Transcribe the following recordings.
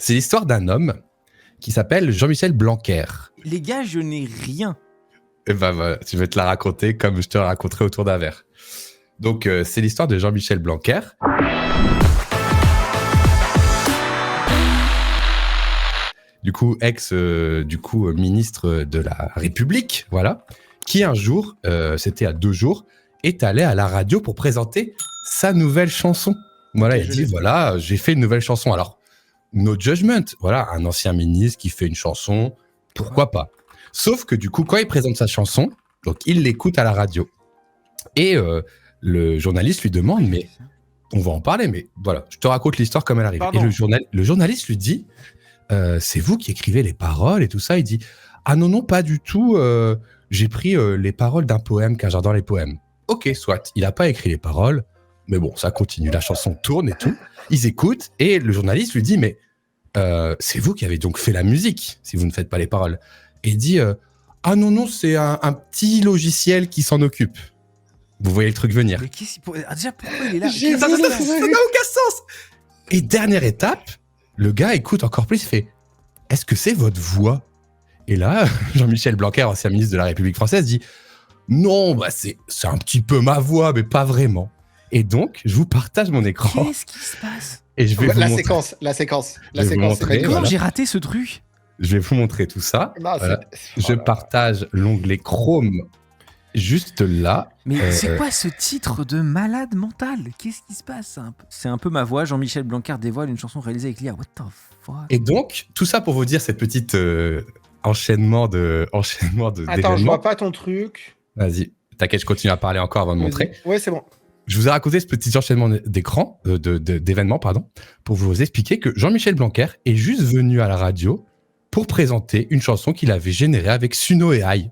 C'est l'histoire d'un homme qui s'appelle Jean-Michel Blanquer. Les gars, je n'ai rien. Et ben voilà, je vais te la raconter comme je te la raconterai autour d'un verre. Donc, c'est l'histoire de Jean-Michel Blanquer. Du coup, ministre de la République, voilà, qui un jour, c'était à 2 jours, est allé à la radio pour présenter sa nouvelle chanson. Voilà, il dit, voilà, j'ai fait une nouvelle chanson. Alors, no judgment, voilà, un ancien ministre qui fait une chanson, pourquoi pas. Sauf que du coup, quand il présente sa chanson, donc il l'écoute à la radio. Et le journaliste lui demande, mais on va en parler, mais voilà, je te raconte l'histoire comme elle arrive. Pardon. Et le journaliste lui dit, c'est vous qui écrivez les paroles et tout ça. Il dit, ah non, pas du tout, j'ai pris les paroles d'un poème car j'adore les poèmes. Ok, soit, il n'a pas écrit les paroles, mais bon, ça continue, la chanson tourne et tout. Ils écoutent et le journaliste lui dit, mais c'est vous qui avez donc fait la musique si vous ne faites pas les paroles. Et il dit, ah non, c'est un petit logiciel qui s'en occupe. Vous voyez le truc venir. Mais déjà, pourquoi il est là? Ça n'a aucun sens. Et dernière étape, le gars écoute encore plus, il fait, est-ce que c'est votre voix? Et là, Jean-Michel Blanquer, ancien ministre de la République française, dit, non, bah c'est un petit peu ma voix, mais pas vraiment. Et donc, je vous partage mon écran. Qu'est-ce qui se passe? Et je vais vous montrer. La séquence. montrer, Comment voilà. j'ai raté ce truc? Je vais vous montrer tout ça. Non, Voilà. Je partage l'onglet Chrome juste là. Mais c'est quoi ce titre de malade mental? Qu'est-ce qui se passe? C'est un peu ma voix. Jean-Michel Blanquer dévoile une chanson réalisée avec l'IA. What the fuck? Et donc, tout ça pour vous dire cette petite enchaînement Attends, d'événements. je vois pas ton truc. Vas-y, t'inquiète, je continue à parler encore avant de montrer. Ouais, c'est bon. Je vous ai raconté ce petit enchaînement d'événements, pour vous expliquer que Jean-Michel Blanquer est juste venu à la radio pour présenter une chanson qu'il avait générée avec Suno et Aïe.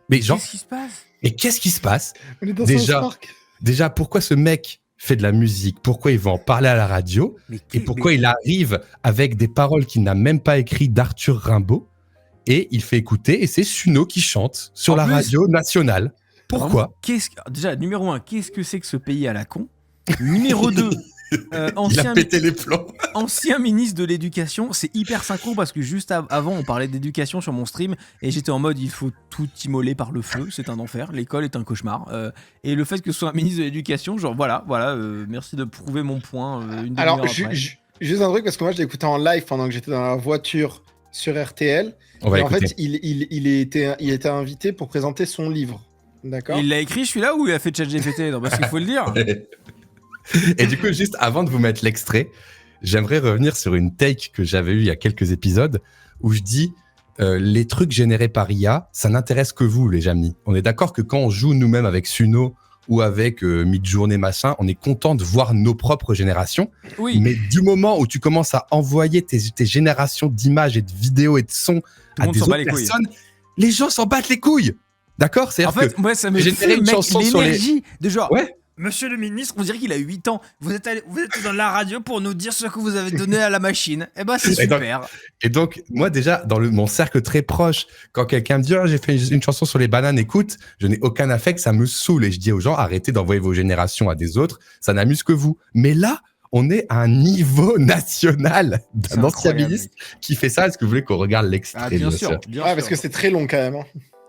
Mais genre, Qu'est-ce qui se passe? mais qu'est-ce qui se passe? On est dans Déjà- South Park. Déjà, pourquoi ce mec fait de la musique? Pourquoi il va en parler à la radio? Et pourquoi il arrive avec des paroles qu'il n'a même pas écrites d'Arthur Rimbaud? Et il fait écouter, et c'est Suno qui chante sur En la plus- radio nationale. Pourquoi? Déjà, numéro 1, qu'est-ce que c'est que ce pays à la con? Numéro 2, Il a pété les plombs. ancien ministre de l'éducation, c'est hyper synchro parce que juste avant on parlait d'éducation sur mon stream et j'étais en mode il faut tout immoler par le feu, c'est un enfer, l'école est un cauchemar. Et le fait que ce soit un ministre de l'éducation, genre voilà, merci de prouver mon point. Une Alors, demi-heure après. juste un truc, parce que moi, je l'ai écouté en live pendant que j'étais dans la voiture sur RTL. On va Et en écouter. fait, il était invité pour présenter son livre. D'accord. Il l'a écrit celui-là ou il a fait ChatGPT? Non, parce qu'il faut le dire. Et du coup, juste avant de vous mettre l'extrait, j'aimerais revenir sur une take que j'avais eue il y a quelques épisodes où je dis les trucs générés par IA, ça n'intéresse que vous, les amis. On est d'accord que quand on joue nous-mêmes avec Suno ou avec Midjourney machin, on est content de voir nos propres générations. Oui. Mais du moment où tu commences à envoyer tes générations d'images et de vidéos et de sons le à monde des s'en bat autres les couilles. personnes, les gens s'en battent les couilles. D'accord? En C'est-à-dire fait, moi, ça me j'ai fait généré une mec, chanson sur les- l'énergie de genre. Ouais. Monsieur le ministre, on dirait qu'il a 8 ans. Vous êtes dans la radio pour nous dire ce que vous avez donné à la machine. Eh ben, c'est Et donc- super. Et donc, moi, déjà, dans mon cercle très proche, quand quelqu'un me dit « j'ai fait une chanson sur les bananes, écoute », je n'ai aucun affect, ça me saoule. Et je dis aux gens « arrêtez d'envoyer vos générations à des autres, ça n'amuse que vous ». Mais là, on est à un niveau national C'est d'un ancien incroyable, ministre qui fait ça. Est-ce que vous voulez qu'on regarde l'extrait? Ah, bien sûr. Bien Ouais, sûr. parce que c'est très long quand même. Hein.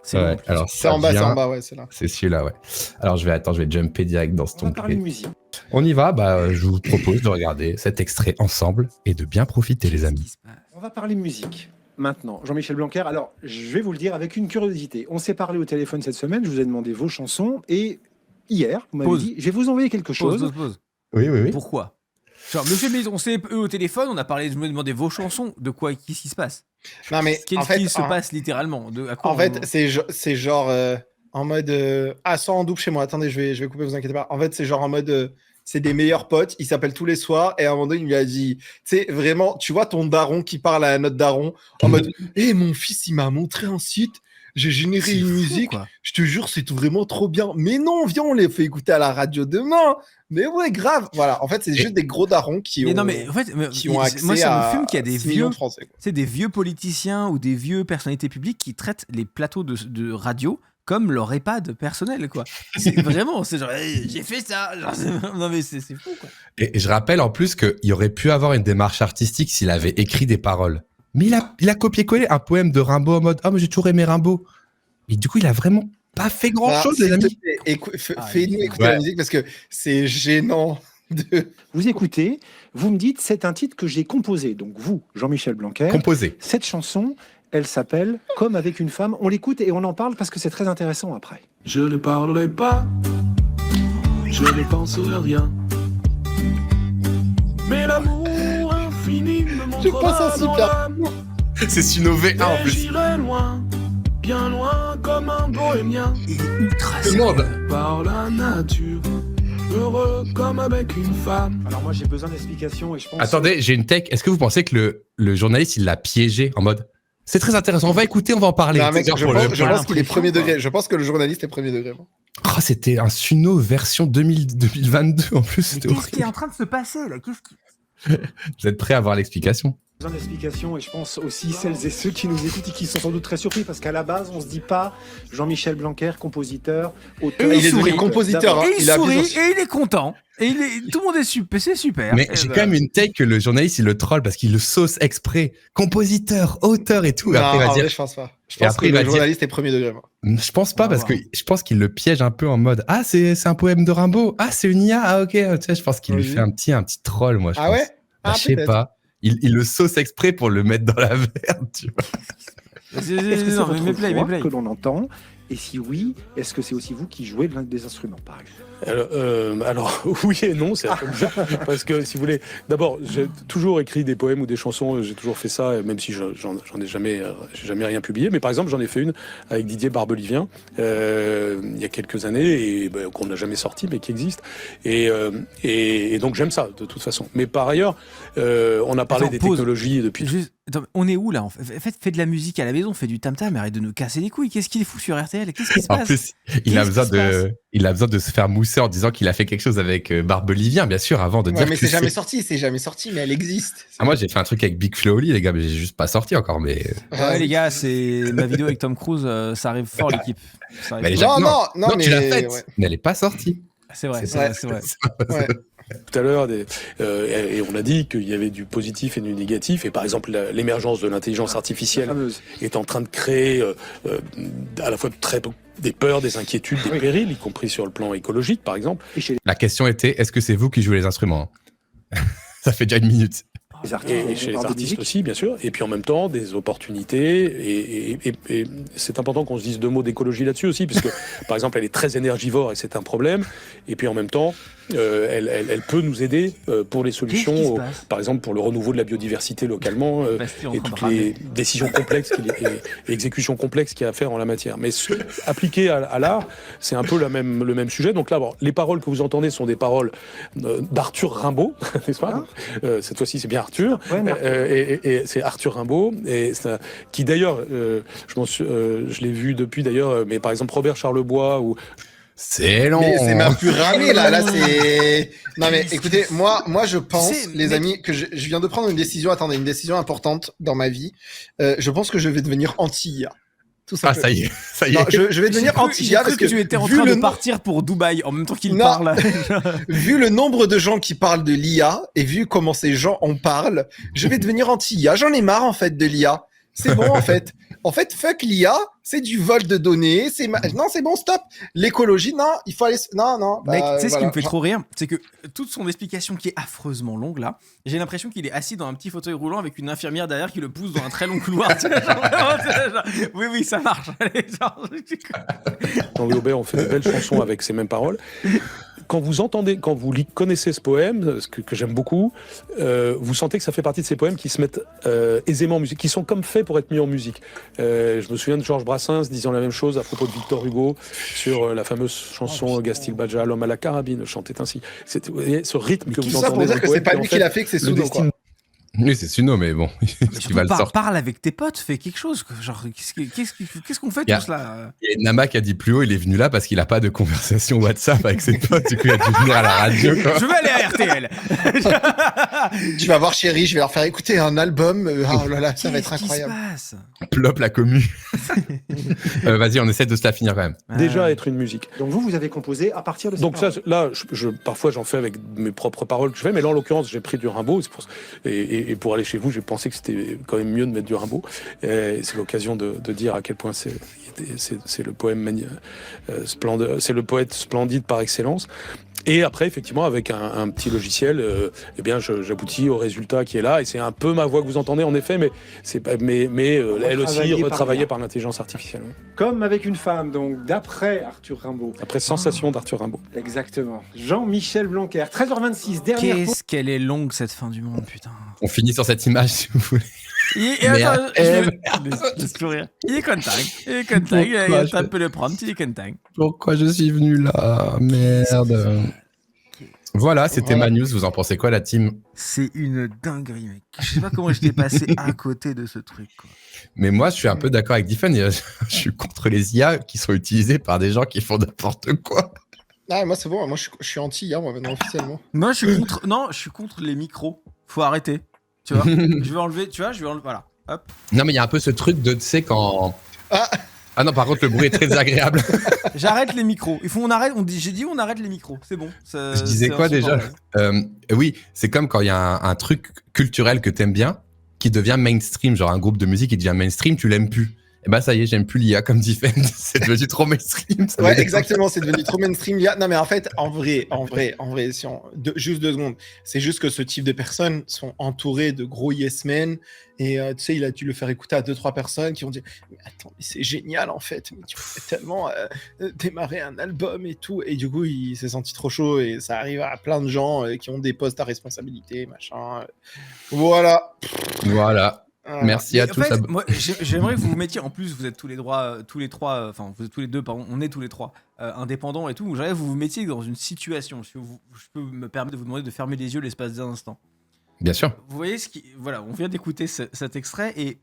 C'est Ouais, bon. alors C'est en bas, ouais, c'est là. C'est celui-là, ouais. Alors, je vais jumper direct dans ce On va parler de onglet. musique. On y va, je vous propose de regarder cet extrait ensemble et de bien profiter, les amis. On va parler musique. Maintenant, Jean-Michel Blanquer, alors je vais vous le dire avec une curiosité. On s'est parlé au téléphone cette semaine, je vous ai demandé vos chansons et hier, vous m'avez Pause. dit, je vais vous envoyer quelque chose. Pause. Oui. Pourquoi? Genre, monsieur le ministre, on s'est eu au téléphone, on a parlé, je me demandais vos chansons, de quoi, qu'est-ce qui se passe? Non, mais Qu'est-ce en fait, qui se passe littéralement? À quoi En on- fait, c'est genre en mode ça en double chez moi. Attendez, je vais couper, vous inquiétez pas. En fait, c'est genre en mode c'est des meilleurs potes, ils s'appellent tous les soirs et à un moment donné, il lui a dit tu sais vraiment, tu vois ton daron qui parle à notre daron en mode mon fils, il m'a montré un site, j'ai généré C'est une fou, musique, quoi. je te jure, c'est vraiment trop bien. Mais non, viens, on les fait écouter à la radio demain. Mais ouais, grave. Voilà, en fait, c'est juste des gros darons qui Mais ont non, mais en fait, qui ont accès moi, ça à me fume qu'il y a des 6 millions vieux, de Français, quoi. c'est des vieux politiciens ou des vieux personnalités publiques qui traitent les plateaux de radio comme leur EHPAD personnel, quoi. C'est vraiment, c'est genre, hey, j'ai fait ça. Genre, non mais c'est fou, quoi. Et je rappelle en plus qu'il aurait pu avoir une démarche artistique s'il avait écrit des paroles. Mais il a copié-collé un poème de Rimbaud en mode « Ah, mais j'ai toujours aimé Rimbaud ». Et du coup, il a vraiment pas fait grand-chose, les amis. Fais-nous écouter la musique parce que c'est gênant. Vous écoutez, vous me dites, c'est un titre que j'ai composé. Donc vous, Jean-Michel Blanquer. Composé. Cette chanson, elle s'appelle « Comme avec une femme ». On l'écoute et on en parle parce que c'est très intéressant après. Je ne parlerai pas, je ne penserai rien. Mais l'amour infini me montrera Je pense à dans super. l'âme. C'est Sunové 1 en Et plus. j'irai loin, bien loin comme un bohémien. Il est ultra Tout le monde. Par la nature, heureux comme avec une femme. Alors moi, j'ai besoin d'explications et je pense... Attendez, j'ai une tech. Est-ce que vous pensez que le journaliste, il l'a piégé en mode « C'est très intéressant, on va écouter, on va en parler. » Non, mec, je pense qu'il est premier l'impression, degré. Je pense que le journaliste est premier degré. Oh, c'était un Suno version 2022 en plus. Mais C'était qu'est-ce qui est horrible. en train de se passer, là? Vous êtes prêts à avoir l'explication? besoin d'explications et je pense aussi celles et ceux qui nous écoutent et qui sont sans doute très surpris parce qu'à la base, on se dit pas Jean-Michel Blanquer, compositeur, auteur... Et il est devenu sourit. compositeur. Hein. Et il a sourit, appuyé sur- et il est content. Et tout le monde est super, c'est super. Mais j'ai quand même une take que le journaliste, il le troll parce qu'il le sauce exprès. Compositeur, auteur et tout. Et Non, après, il va en dire... vrai, je pense pas. Je Et pense après, que il va le dire- journaliste est premier degré. Moi. Je pense pas On va parce que voir. je pense qu'il le piège un peu en mode ah c'est un poème de Rimbaud, ah c'est une IA, ah ok, tu sais, je pense qu'il lui Vas-y. fait un petit troll moi je Ah pense. ouais Bah, je sais peut-être. pas. Il le sauce exprès pour le mettre dans la merde, tu vois. Est-ce que c'est Non, votre mais play, voix play. que l'on entend? Et si oui, est-ce que c'est aussi vous qui jouez l'un des instruments, par exemple? Alors, oui et non, c'est un peu bizarre. Parce que, si vous voulez, d'abord, j'ai toujours écrit des poèmes ou des chansons, j'ai toujours fait ça, même si j'en ai jamais, j'ai jamais rien publié. Mais par exemple, j'en ai fait une avec Didier Barbelivien, il y a quelques années, et qu'on n'a jamais sorti, mais qui existe. Et donc, j'aime ça, de toute façon. Mais par ailleurs, on a parlé Attends, des pause. technologies depuis. Juste, attends, on est où là en fait, fais de la musique à la maison, fais du tam-tam, mais arrête de nous casser les couilles. Qu'est-ce qu'il est fou sur RTL? Qu'est-ce qui se En passe? plus, il a Qu'est-ce besoin qui se passe il a besoin de se faire mousser en disant qu'il a fait quelque chose avec Barbelivien, bien sûr, avant de Ouais, dire mais que c'est jamais sorti, mais elle existe. Ah, moi j'ai fait un truc avec Big Flo Oli, les gars, mais j'ai juste pas sorti encore, mais Ouais, les gars, c'est ma vidéo avec Tom Cruise, ça arrive fort l'équipe. Ça arrive Mais fort. les gens- Non, mais tu l'as faite, ouais. mais elle est pas sortie. C'est vrai, c'est vrai. vrai, c'est vrai. Ouais. Tout à l'heure, et on a dit qu'il y avait du positif et du négatif. Et par exemple, l'émergence de l'intelligence artificielle Fameuse. est en train de créer à la fois des peurs, des inquiétudes, des périls, y compris sur le plan écologique, par exemple. Et chez La question était, est-ce que c'est vous qui jouez les instruments? Ça fait déjà une minute. les artistes, Et chez les on parle de artistes musique. aussi, bien sûr. Et puis en même temps, des opportunités. Et c'est important qu'on se dise deux mots d'écologie là-dessus aussi, puisque par exemple, elle est très énergivore et c'est un problème. Et puis en même temps, elle peut nous aider pour les Qu'est-ce qui solutions, se passe? par exemple pour le renouveau de la biodiversité localement, Bastille en et train de toutes ramer. les décisions complexes et exécutions complexes qu'il y a à faire en la matière. Mais appliqué à l'art, c'est un peu le même sujet. Donc là, bon, les paroles que vous entendez sont des paroles d'Arthur Rimbaud, n'est-ce pas? Cette fois-ci, c'est bien Arthur. Ouais, mais- Et c'est Arthur Rimbaud, et qui d'ailleurs, je l'ai vu depuis d'ailleurs, mais par exemple Robert Charlebois ou C'est long. Mais c'est même plus ramé là. Là, c'est. Non, mais écoutez, moi, je pense, C'est- les mec- amis, que je viens de prendre une décision. Attendez, une décision importante dans ma vie. Je pense que je vais devenir anti-IA. Tout Ah simplement. ça y est, ça y est. Non, je vais devenir J'ai cru anti-IA parce que tu étais en vu train le de no- partir pour Dubaï en même temps qu'il Non. parle. vu le nombre de gens qui parlent de l'IA et vu comment ces gens en parlent, je vais devenir anti-IA. J'en ai marre en fait de l'IA. C'est bon en fait. En fait, fuck l'IA, c'est du vol de données. Non, c'est bon, stop. L'écologie, non, il faut aller. Non. Mec, bah, tu sais ce qui voilà. me fait trop rire, c'est que toute son explication qui est affreusement longue là, j'ai l'impression qu'il est assis dans un petit fauteuil roulant avec une infirmière derrière qui le pousse dans un très long couloir. Tu sais, genre, vraiment, tu sais, genre, oui, ça marche. Allez, genre, Jean-Louis Aubert ont fait de belles chansons avec ces mêmes paroles. Quand vous connaissez ce poème, ce que j'aime beaucoup, vous sentez que ça fait partie de ces poèmes qui se mettent aisément en musique, qui sont comme faits pour être mis en musique. Je me souviens de Georges Brassens disant la même chose à propos de Victor Hugo sur la fameuse chanson Gastil Badja, l'homme à la carabine, chantait ainsi. Vous voyez, ce rythme que Tout vous ça pour entendez dans dire le que c'est poème, pas qui est lui en qui fait l'a fait, que c'est le Souno, destin quoi. Oui, c'est Suno, mais bon, Mais tu surtout, vas le sortir. parle avec tes potes, fais quelque chose. Quoi. Genre, qu'est-ce qu'on fait Y a- tous là Il y a Nama qui a dit plus haut, il est venu là parce qu'il a pas de conversation WhatsApp avec ses potes, du coup il a dû venir à la radio. Quoi. Je vais aller à RTL. Tu vas voir, chérie, je vais leur faire écouter un album. Oh là là, ça va être Qu'est-ce qui se incroyable. passe Plop la commu. Vas-y, on essaie de se la finir quand même. Déjà être une musique. Donc vous avez composé à partir de Donc ça, paroles. là, parfois j'en fais avec mes propres paroles que je fais, mais là en l'occurrence j'ai pris du Rimbaud. Et pour aller chez vous, j'ai pensé que c'était quand même mieux de mettre du Rimbaud. Et c'est l'occasion de dire à quel point c'est le poème c'est le poète splendide par excellence. Et après, effectivement, avec un petit logiciel, eh bien, j'aboutis au résultat qui est là. Et c'est un peu ma voix que vous entendez, en effet, mais c'est pas, elle aussi Retravaillée par retravaillée l'IA. par l'intelligence artificielle. Ouais. Comme avec une femme, donc d'après Arthur Rimbaud. Après Sensation d'Arthur Rimbaud. Exactement. Jean-Michel Blanquer, 13h26, dernière pause. Qu'est-ce qu'elle est longue cette fin du monde, putain. On finit sur cette image si vous voulez. Attends, Merde. laisse sourire. Il est content. Il est content. Il a tapé le prompt. Il est content. Pourquoi je suis venu là? Merde. Voilà, c'était ma news. Vous en pensez quoi, la team? C'est une dinguerie, mec. Je sais pas comment j'étais passé à côté de ce truc, quoi. Mais moi, je suis un peu d'accord avec Diffen. Je suis contre les IA qui sont utilisées par des gens qui font n'importe quoi. Ah, moi, c'est bon. Moi, je suis anti-IA, moi, maintenant, officiellement. Moi, je suis contre. Non, je suis contre les micros. Faut arrêter. Tu vois. Je vais enlever. Tu vois, je vais enlever. Voilà. Hop. Non, mais il y a un peu ce truc de, tu sais, quand... Ah non, par contre, le bruit est très désagréable. J'arrête les micros. On arrête. J'ai dit on arrête les micros. C'est bon. Je disais quoi déjà? Oui, c'est comme quand il y a un truc culturel que t'aimes bien qui devient mainstream, genre un groupe de musique qui devient mainstream, tu l'aimes plus. Et bah ça y est, j'aime plus l'IA comme Diffen. C'est devenu trop mainstream. Ça Ouais, veut dire- exactement, c'est devenu trop mainstream. Non, mais en fait, en vrai, si juste 2 secondes, c'est juste que ce type de personnes sont entourées de gros yes men. Et tu sais, il a dû le faire écouter à 2-3 personnes qui ont dit mais attends, mais c'est génial en fait, mais tu pourrais tellement démarrer un album et tout. Et du coup, il s'est senti trop chaud et ça arrive à plein de gens qui ont des postes à responsabilité, machin. Voilà. Voilà. Merci à En tous. fait, moi, j'aimerais que vous vous mettiez, en plus, vous êtes tous les trois, enfin, vous êtes tous les deux, pardon, on est tous les trois indépendants et tout. J'aimerais que vous vous mettiez dans une situation. Si je peux me permettre de vous demander de fermer les yeux l'espace d'un instant. Bien sûr. Vous voyez voilà, on vient d'écouter cet extrait et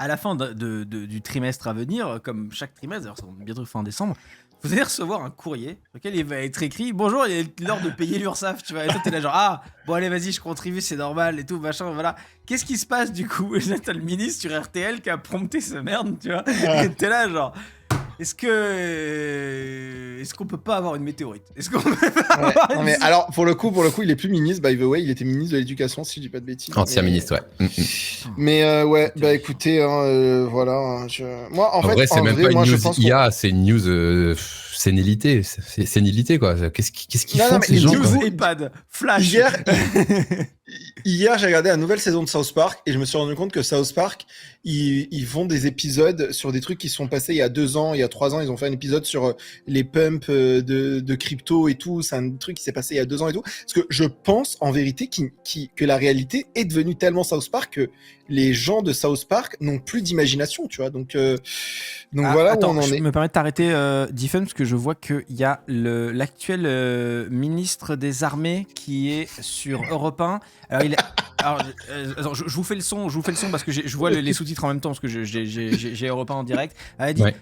à la fin du trimestre à venir, comme chaque trimestre, d'ailleurs, c'est bientôt fin décembre, vous allez recevoir un courrier auquel il va être écrit bonjour, il est l'heure de payer l'URSSAF, tu vois. Et toi, t'es là genre ah bon allez vas-y, je contribue, c'est normal et tout machin, voilà. Qu'est-ce qui se passe du coup? Et là, t'as le ministre sur RTL qui a prompté ce merde, tu vois. Et t'es là genre. Est-ce qu'on peut pas avoir une météorite? Est-ce qu'on peut pas avoir Non, mais alors, pour le coup, il est plus ministre. By the way, il était ministre de l'éducation, si je dis pas de bêtises. Ancien Mais- ministre, ouais. Mais ouais, bah écoutez, voilà. Moi, en fait, vrai, c'est même vrai, pas une moi, je news pense IA, c'est une news sénilité. C'est sénilité, quoi. Qu'est-ce qu'ils Non, font, non, mais ces gens, news- quoi News EHPAD, Flash. Hier, j'ai regardé la nouvelle saison de South Park et je me suis rendu compte que South Park, ils font des épisodes sur des trucs qui sont passés il y a 2 ans, il y a 3 ans. Ils ont fait un épisode sur les pumps de crypto et tout. C'est un truc qui s'est passé il y a 2 ans et tout. Parce que je pense en vérité que la réalité est devenue tellement South Park que les gens de South Park n'ont plus d'imagination, tu vois. Donc voilà attends, où on en je est. me permets de t'arrêter, Diffen, parce que je vois qu'il y a l'actuel ministre des Armées qui est sur Europe 1. Alors, attends, je vous fais le son, parce que je vois les sous-titres en même temps, parce que j'ai Europe 1 en direct. Elle dit, Ouais.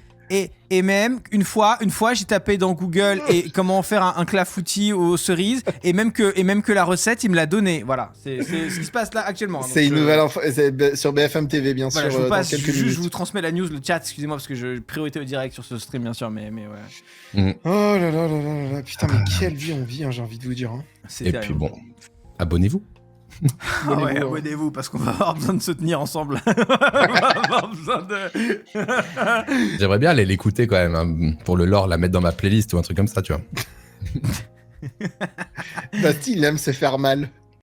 Et même, une fois, j'ai tapé dans Google et comment faire un clafoutis aux cerises, et même que la recette, il me l'a donné. Voilà, c'est ce qui se passe là actuellement. C'est une nouvelle info, c'est sur BFM TV, bien Voilà, sûr, je vous dans passe, quelques je minutes. vous transmets la news, le chat, excusez-moi, parce que je priorité au direct sur ce stream, bien sûr, mais ouais. Oh là là là là là, putain, mais quelle vie on vit, hein, j'ai envie de vous dire. Hein. C'est Et terrible. puis bon, abonnez-vous. Ah ouais, Abonnez-vous, hein. abonnez-vous, parce qu'on va avoir besoin de se tenir ensemble. On va avoir besoin de... J'aimerais bien aller l'écouter quand même, hein, pour le lore, la mettre dans ma playlist ou un truc comme ça, tu vois. Bastille, il aime se faire mal.